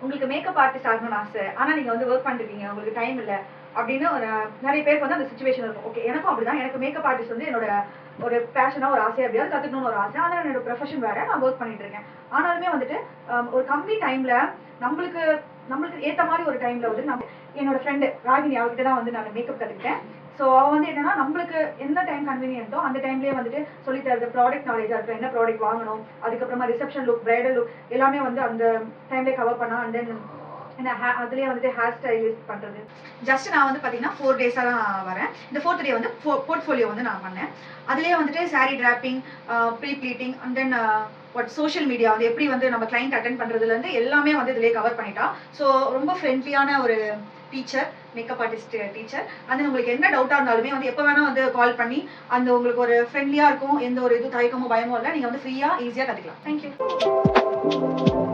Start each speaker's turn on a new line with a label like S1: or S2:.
S1: உங்களுக்கு makeup artist ஆகணும்னு ஆசை, ஆனா நீங்க வந்து ஒர்க் பண்ணிருக்கீங்க, உங்களுக்கு டைம் இல்ல அப்படின்னு ஒரு நிறைய பேருக்கு வந்து அந்த சிச்சுவேஷன் இருக்கும். ஓகே, எனக்கும் அப்படிதான். எனக்கு மேக்கப் ஆர்டிஸ்ட் வந்து என்னோட ஒரு பேஷனா, ஒரு ஆசையா, எப்படியாவது கத்துக்கணும்னு ஒரு ஆசை. ஆனா என்னோட ப்ரொஃபஷன் வேற, நான் ஒர்க் பண்ணிட்டு இருக்கேன். ஆனாலுமே வந்துட்டு ஒரு கம்மி டைம்ல நம்மளுக்கு நம்மளுக்கு ஏத்த மாதிரி ஒரு டைம்ல வந்து என்னோட ஃப்ரெண்டு ராகினி அவகிட்ட தான் வந்து நான் மேக்கப் கத்துக்கிட்டேன். ஸோ அவ வந்து என்னன்னா நம்மளுக்கு என்ன டைம் கன்வீனியன்ட்டோ அந்த டைம்லேயே வந்துட்டு சொல்லி தருது. ப்ராடக்ட் நாலேஜாக இருக்கும், என்ன ப்ராடக்ட் வாங்கணும், அதுக்கப்புறமா ரிசப்ஷன் லுக், பிரைடல் லுக் எல்லாமே வந்து அந்த டைம்லேயே கவர் பண்ணா. அண்ட் தென் அதுலேயே வந்துட்டு ஹேர் ஸ்டைலிஸ்ட் பண்ணுறது. ஜஸ்ட் நான் வந்து பார்த்தீங்கன்னா 4 டேஸாக தான் வரேன். இந்த 4th டே வந்து போர்ட்ஃபோலியோ வந்து நான் பண்ணேன். அதுலேயே வந்துட்டு sari draping, pre pleating and then social media வந்து எப்படி வந்து நம்ம கிளைண்ட் அட்டென்ட் பண்ணுறதுலேருந்து எல்லாமே வந்து இதிலே கவர் பண்ணிட்டா. ஸோ ரொம்ப ஃப்ரெண்ட்லியான ஒரு டீச்சர், மேக்கப் ஆர்டிஸ்ட் டீச்சர். அது உங்களுக்கு என்ன டவுட்டாக இருந்தாலுமே வந்து எப்போ வேணால் வந்து கால் பண்ணி அந்த உங்களுக்கு ஒரு ஃப்ரெண்ட்லியாக இருக்கும். எந்த ஒரு இது தயக்கமோ பயமோ இல்லை, நீங்கள் வந்து ஃப்ரீயாக ஈஸியாக கற்றுக்கலாம். தேங்க்யூ.